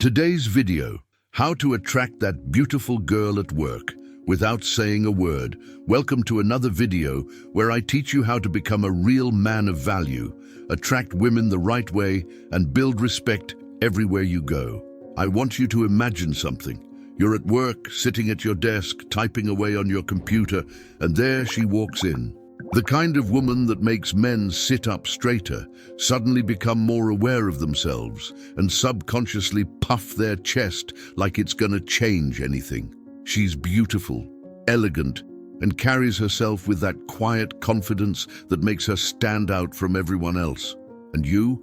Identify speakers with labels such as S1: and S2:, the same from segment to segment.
S1: Today's video, how to attract that beautiful girl at work without saying a word. Welcome to another video where I teach you how to become a real man of value, attract women the right way, and build respect everywhere you go. I want you to imagine something. You're at work, sitting at your desk, typing away on your computer, and there she walks in. The kind of woman that makes men sit up straighter, suddenly become more aware of themselves, and subconsciously puff their chest like it's gonna change anything. She's beautiful, elegant, and carries herself with that quiet confidence that makes her stand out from everyone else. And you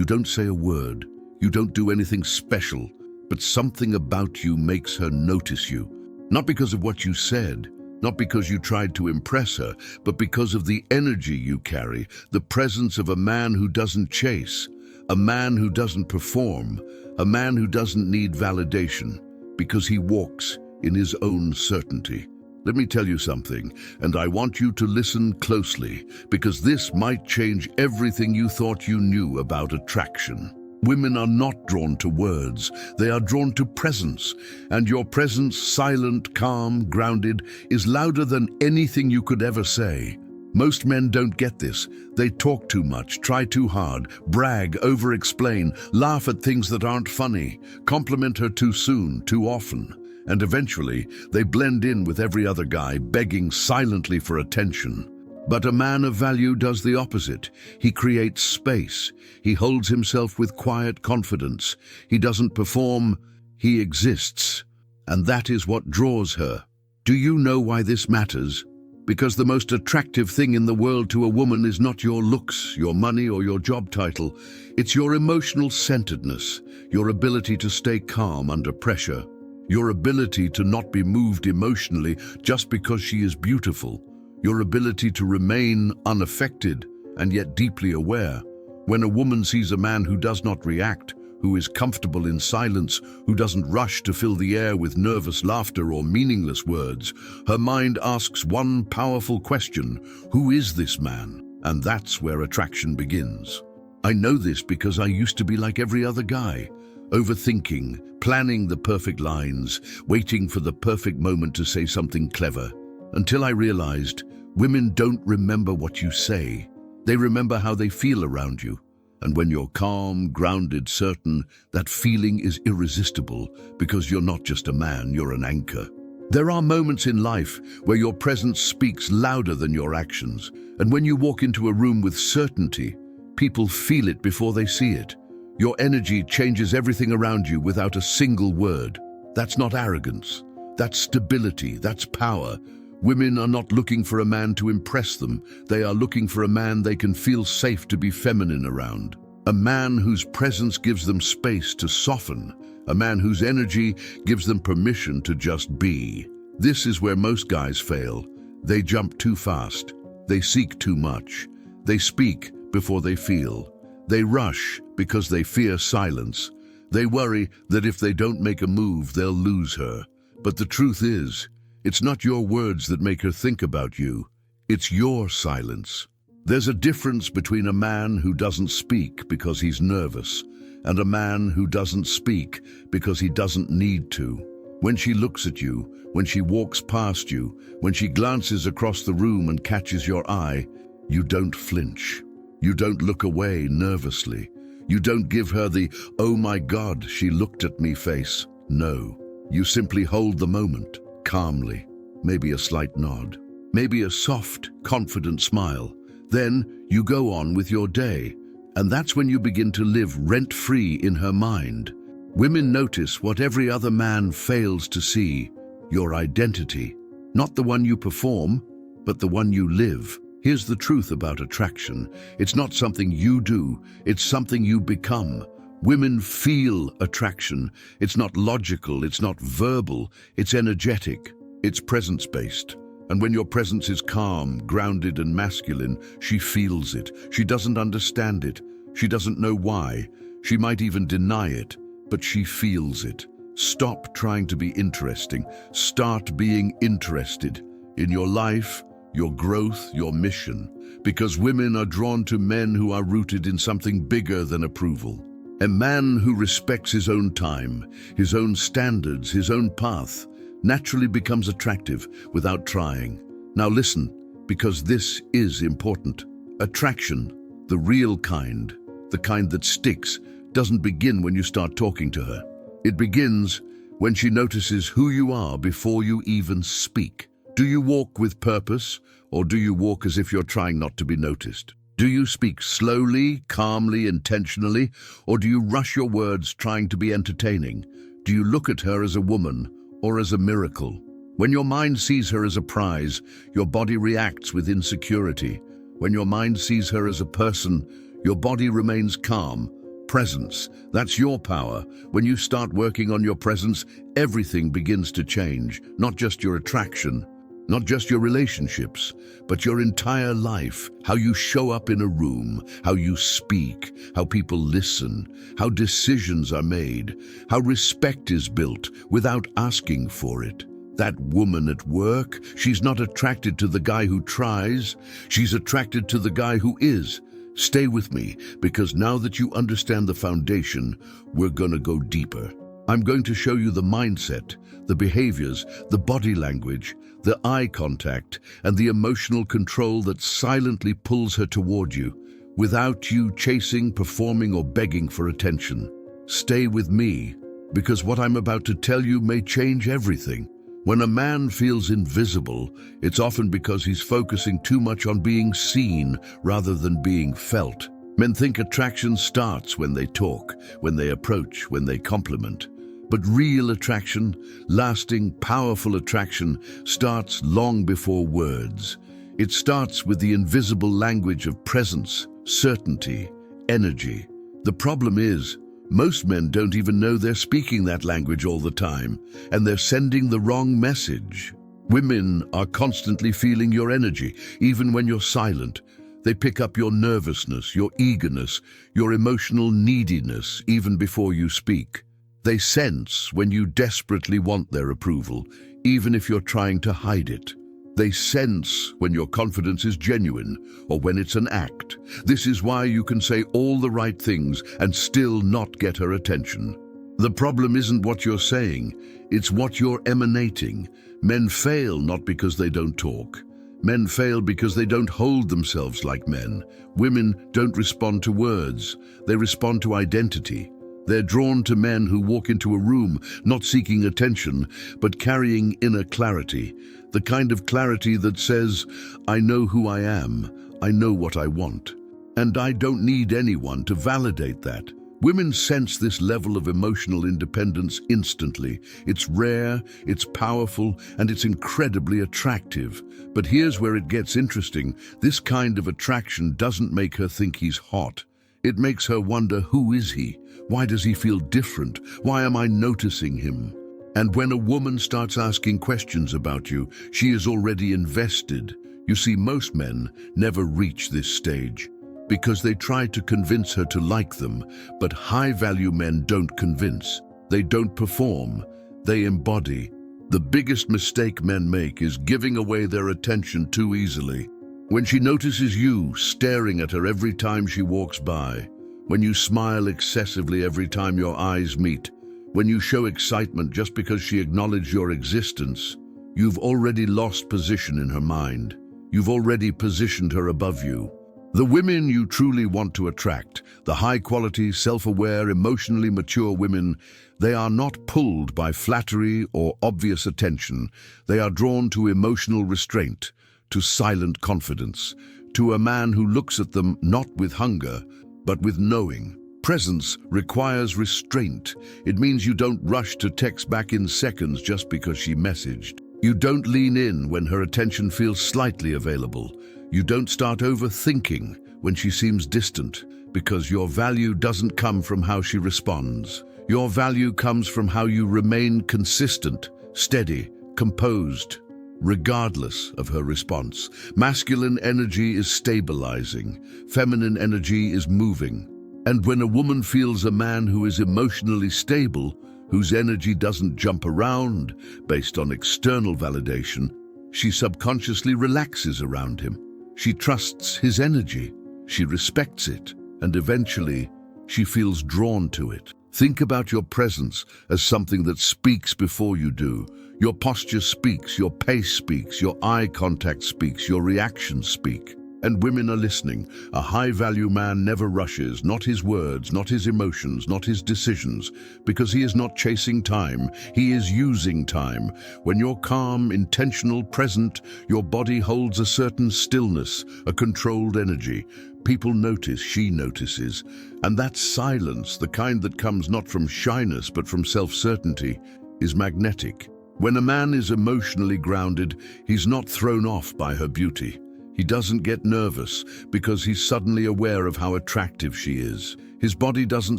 S1: don't say a word. You don't do anything special, but something about you makes her notice you. Not because of what you said, not because you tried to impress her, but because of the energy you carry, the presence of a man who doesn't chase, a man who doesn't perform, a man who doesn't need validation, because he walks in his own certainty. Let me tell you something, and I want you to listen closely, because this might change everything you thought you knew about attraction. Women are not drawn to words, they are drawn to presence, and your presence, silent, calm, grounded, is louder than anything you could ever say. Most men don't get this. They talk too much, try too hard, brag, over-explain, laugh at things that aren't funny, compliment her too soon, too often, and eventually they blend in with every other guy, begging silently for attention. But a man of value does the opposite. He creates space. He holds himself with quiet confidence. He doesn't perform, he exists. And that is what draws her. Do you know why this matters? Because the most attractive thing in the world to a woman is not your looks, your money, or your job title. It's your emotional centeredness, your ability to stay calm under pressure, your ability to not be moved emotionally just because she is beautiful. Your ability to remain unaffected and yet deeply aware. When a woman sees a man who does not react, who is comfortable in silence, who doesn't rush to fill the air with nervous laughter or meaningless words, her mind asks one powerful question: who is this man? And that's where attraction begins. I know this because I used to be like every other guy, overthinking, planning the perfect lines, waiting for the perfect moment to say something clever. Until I realized, women don't remember what you say. They remember how they feel around you. And when you're calm, grounded, certain, that feeling is irresistible because you're not just a man, you're an anchor. There are moments in life where your presence speaks louder than your actions. And when you walk into a room with certainty, people feel it before they see it. Your energy changes everything around you without a single word. That's not arrogance. That's stability. That's power. Women are not looking for a man to impress them. They are looking for a man they can feel safe to be feminine around. A man whose presence gives them space to soften. A man whose energy gives them permission to just be. This is where most guys fail. They jump too fast. They seek too much. They speak before they feel. They rush because they fear silence. They worry that if they don't make a move, they'll lose her. But the truth is, it's not your words that make her think about you. It's your silence. There's a difference between a man who doesn't speak because he's nervous and a man who doesn't speak because he doesn't need to. When she looks at you, when she walks past you, when she glances across the room and catches your eye, you don't flinch. You don't look away nervously. You don't give her the, "Oh my God, she looked at me" face. No, you simply hold the moment. Calmly, maybe a slight nod, maybe a soft, confident smile. Then you go on with your day, and that's when you begin to live rent-free in her mind. Women notice what every other man fails to see: your identity. Not the one you perform, but the one you live. Here's the truth about attraction. It's not something you do, it's something you become. Women feel attraction. It's not logical, it's not verbal, it's energetic, it's presence-based. And when your presence is calm, grounded, and masculine, she feels it. She doesn't understand it. She doesn't know why. She might even deny it, but she feels it. Stop trying to be interesting. Start being interested in your life, your growth, your mission. Because women are drawn to men who are rooted in something bigger than approval. A man who respects his own time, his own standards, his own path, naturally becomes attractive without trying. Now listen, because this is important. Attraction, the real kind, the kind that sticks, doesn't begin when you start talking to her. It begins when she notices who you are before you even speak. Do you walk with purpose, or do you walk as if you're trying not to be noticed? Do you speak slowly, calmly, intentionally, or do you rush your words trying to be entertaining? Do you look at her as a woman or as a miracle? When your mind sees her as a prize, your body reacts with insecurity. When your mind sees her as a person, your body remains calm. Presence, that's your power. When you start working on your presence, everything begins to change. Not just your attraction, not just your relationships, but your entire life. How you show up in a room, how you speak, how people listen, how decisions are made, how respect is built without asking for it. That woman at work, she's not attracted to the guy who tries, she's attracted to the guy who is. Stay with me, because now that you understand the foundation, we're gonna go deeper. I'm going to show you the mindset, the behaviors, the body language, the eye contact, and the emotional control that silently pulls her toward you, without you chasing, performing, or begging for attention. Stay with me, because what I'm about to tell you may change everything. When a man feels invisible, it's often because he's focusing too much on being seen rather than being felt. Men think attraction starts when they talk, when they approach, when they compliment. But real attraction, lasting, powerful attraction, starts long before words. It starts with the invisible language of presence, certainty, energy. The problem is, most men don't even know they're speaking that language all the time, and they're sending the wrong message. Women are constantly feeling your energy, even when you're silent. They pick up your nervousness, your eagerness, your emotional neediness, even before you speak. They sense when you desperately want their approval, even if you're trying to hide it. They sense when your confidence is genuine or when it's an act. This is why you can say all the right things and still not get her attention. The problem isn't what you're saying, it's what you're emanating. Men fail not because they don't talk. Men fail because they don't hold themselves like men. Women don't respond to words, they respond to identity. They're drawn to men who walk into a room, not seeking attention, but carrying inner clarity. The kind of clarity that says, I know who I am, I know what I want, and I don't need anyone to validate that. Women sense this level of emotional independence instantly. It's rare, it's powerful, and it's incredibly attractive. But here's where it gets interesting. This kind of attraction doesn't make her think he's hot. It makes her wonder, who is he? Why does he feel different? Why am I noticing him? And when a woman starts asking questions about you, she is already invested. You see, most men never reach this stage because they try to convince her to like them, but high-value men don't convince. They don't perform, they embody. The biggest mistake men make is giving away their attention too easily. When she notices you staring at her every time she walks by, when you smile excessively every time your eyes meet, when you show excitement just because she acknowledged your existence, you've already lost position in her mind. You've already positioned her above you. The women you truly want to attract, the high-quality, self-aware, emotionally mature women, they are not pulled by flattery or obvious attention. They are drawn to emotional restraint, to silent confidence, to a man who looks at them not with hunger, but with knowing. Presence requires restraint. It means you don't rush to text back in seconds just because she messaged. You don't lean in when her attention feels slightly available. You don't start overthinking when she seems distant, because your value doesn't come from how she responds. Your value comes from how you remain consistent, steady, composed, regardless of her response. Masculine energy is stabilizing. Feminine energy is moving. And when a woman feels a man who is emotionally stable, whose energy doesn't jump around based on external validation, she subconsciously relaxes around him. She trusts his energy, she respects it, and eventually She feels drawn to it. Think about your presence as something that speaks before you do. Your posture speaks, your pace speaks, your eye contact speaks, your reactions speak. And women are listening. A high-value man never rushes, not his words, not his emotions, not his decisions, because he is not chasing time, he is using time. When you're calm, intentional, present, your body holds a certain stillness, a controlled energy. People notice, she notices. And that silence, the kind that comes not from shyness but from self-certainty, is magnetic. When a man is emotionally grounded, he's not thrown off by her beauty. He doesn't get nervous because he's suddenly aware of how attractive she is. His body doesn't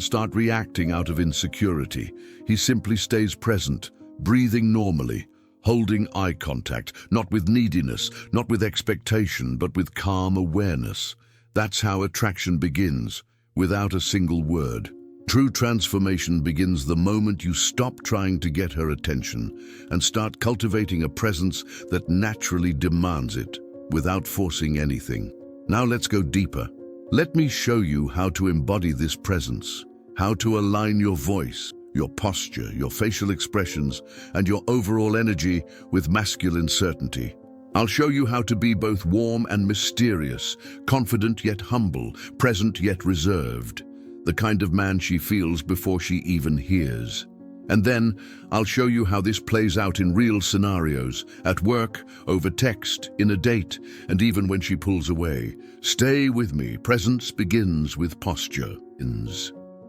S1: start reacting out of insecurity. He simply stays present, breathing normally, holding eye contact, not with neediness, not with expectation, but with calm awareness. That's how attraction begins, without a single word. True transformation begins the moment you stop trying to get her attention and start cultivating a presence that naturally demands it, without forcing anything. Now let's go deeper. Let me show you how to embody this presence, how to align your voice, your posture, your facial expressions, and your overall energy with masculine certainty. I'll show you how to be both warm and mysterious, confident yet humble, present yet reserved, the kind of man she feels before she even hears. And then I'll show you how this plays out in real scenarios, at work, over text, in a date, and even when she pulls away. Stay with me. Presence begins with posture.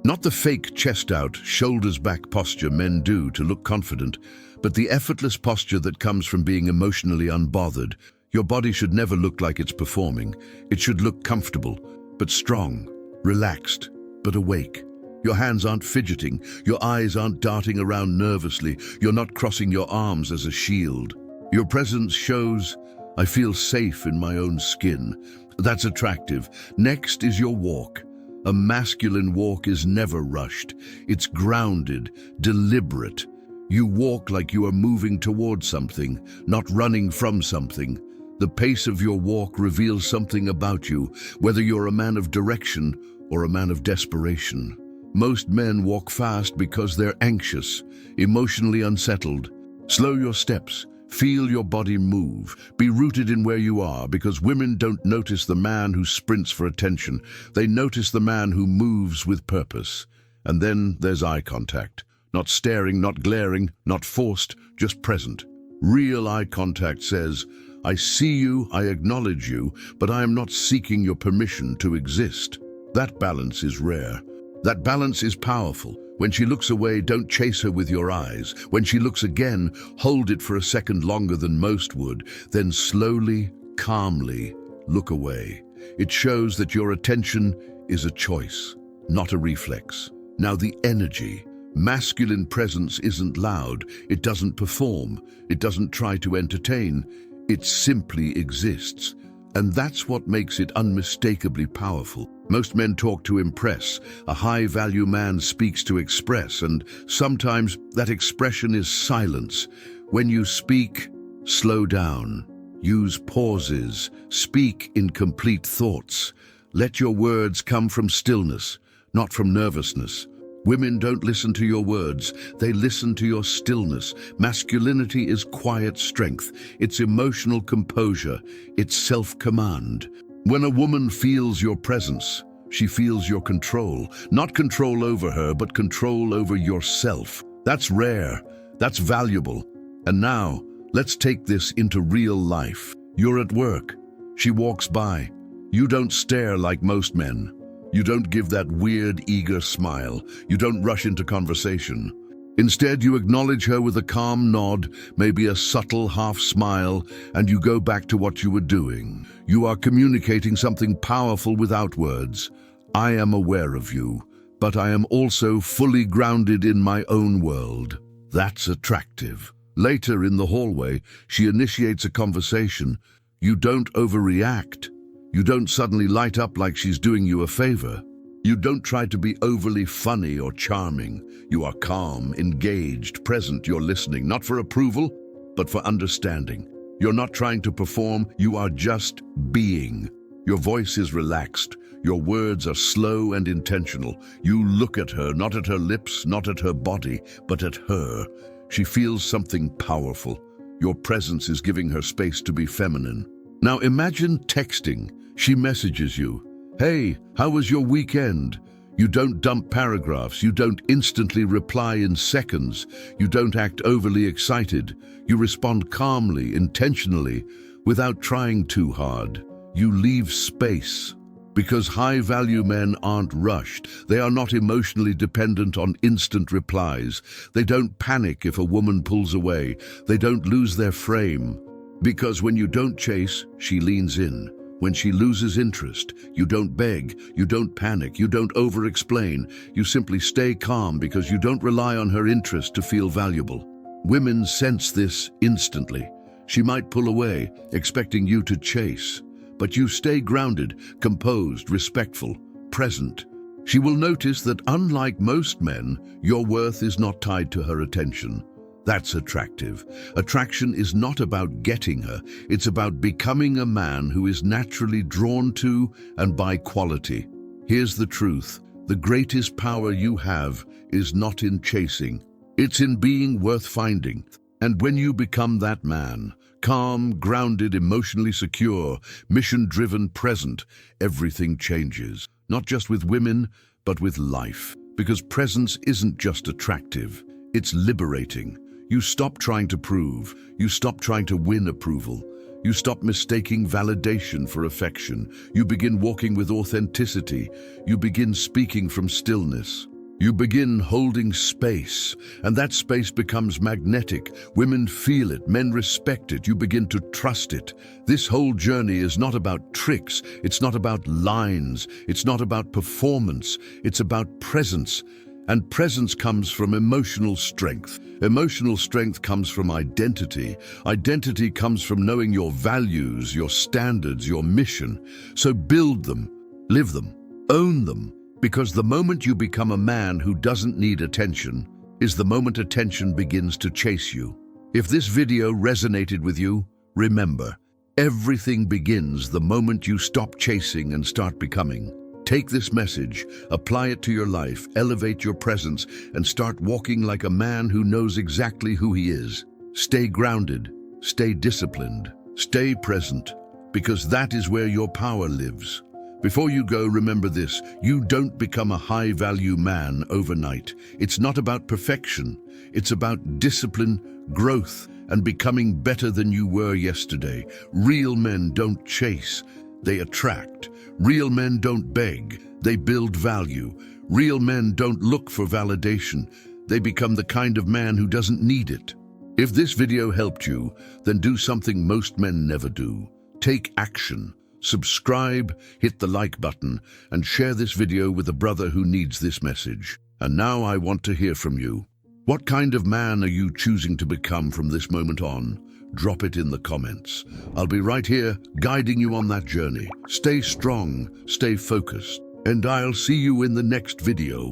S1: Not the fake chest out, shoulders back posture men do to look confident, but the effortless posture that comes from being emotionally unbothered. Your body should never look like it's performing. It should look comfortable, but strong, relaxed, but awake. Your hands aren't fidgeting, your eyes aren't darting around nervously, you're not crossing your arms as a shield. Your presence shows, I feel safe in my own skin. That's attractive. Next is your walk. A masculine walk is never rushed. It's grounded, deliberate. You walk like you are moving towards something, not running from something. The pace of your walk reveals something about you, whether you're a man of direction or a man of desperation. Most men walk fast because they're anxious, emotionally unsettled. Slow your steps, feel your body move, be rooted in where you are, because women don't notice the man who sprints for attention. They notice the man who moves with purpose. And then there's eye contact. Not staring, not glaring, not forced, just present. Real eye contact says, I see you, I acknowledge you, but I am not seeking your permission to exist. That balance is rare. That balance is powerful. When she looks away, don't chase her with your eyes. When she looks again, hold it for a second longer than most would. Then slowly, calmly, look away. It shows that your attention is a choice, not a reflex. Now the energy. Masculine presence isn't loud. It doesn't perform. It doesn't try to entertain. It simply exists. And that's what makes it unmistakably powerful. Most men talk to impress. A high-value man speaks to express, and sometimes that expression is silence. When you speak, slow down. Use pauses. Speak in complete thoughts. Let your words come from stillness, not from nervousness. Women don't listen to your words, they listen to your stillness. Masculinity is quiet strength, it's emotional composure, it's self-command. When a woman feels your presence, she feels your control. Not control over her, but control over yourself. That's rare, that's valuable. And now, let's take this into real life. You're at work, she walks by. You don't stare like most men. You don't give that weird, eager smile. You don't rush into conversation. Instead, you acknowledge her with a calm nod, maybe a subtle half smile, and you go back to what you were doing. You are communicating something powerful without words. I am aware of you, but I am also fully grounded in my own world. That's attractive. Later in the hallway, she initiates a conversation. You don't overreact. You don't suddenly light up like she's doing you a favor. You don't try to be overly funny or charming. You are calm, engaged, present. You're listening, not for approval, but for understanding. You're not trying to perform, you are just being. Your voice is relaxed. Your words are slow and intentional. You look at her, not at her lips, not at her body, but at her. She feels something powerful. Your presence is giving her space to be feminine. Now imagine texting. She messages you. Hey, how was your weekend? You don't dump paragraphs. You don't instantly reply in seconds. You don't act overly excited. You respond calmly, intentionally, without trying too hard. You leave space. Because high-value men aren't rushed. They are not emotionally dependent on instant replies. They don't panic if a woman pulls away. They don't lose their frame. Because when you don't chase, she leans in. When she loses interest, you don't beg, you don't panic, you don't over-explain. You simply stay calm because you don't rely on her interest to feel valuable. Women sense this instantly. She might pull away, expecting you to chase. But you stay grounded, composed, respectful, present. She will notice that unlike most men, your worth is not tied to her attention. That's attractive. Attraction is not about getting her. It's about becoming a man who is naturally drawn to and by quality. Here's the truth. The greatest power you have is not in chasing. It's in being worth finding. And when you become that man, calm, grounded, emotionally secure, mission-driven, present, everything changes. Not just with women, but with life. Because presence isn't just attractive, it's liberating. You stop trying to prove. You stop trying to win approval. You stop mistaking validation for affection. You begin walking with authenticity. You begin speaking from stillness. You begin holding space, and that space becomes magnetic. Women feel it, men respect it, you begin to trust it. This whole journey is not about tricks, it's not about lines, it's not about performance, it's about presence. And presence comes from emotional strength. Emotional strength comes from identity. Identity comes from knowing your values, your standards, your mission. So build them, live them, own them. Because the moment you become a man who doesn't need attention is the moment attention begins to chase you. If this video resonated with you, remember, everything begins the moment you stop chasing and start becoming. Take this message, apply it to your life, elevate your presence, and start walking like a man who knows exactly who he is. Stay grounded, stay disciplined, stay present, because that is where your power lives. Before you go, remember this: you don't become a high-value man overnight. It's not about perfection. It's about discipline, growth, and becoming better than you were yesterday. Real men don't chase, they attract. Real men don't beg, they build value. Real men don't look for validation, they become the kind of man who doesn't need it. If this video helped you, then do something most men never do. Take action. Subscribe, hit the like button, and share this video with a brother who needs this message. And now I want to hear from you. What kind of man are you choosing to become from this moment on? Drop it in the comments. I'll be right here, guiding you on that journey. Stay strong, stay focused, and I'll see you in the next video.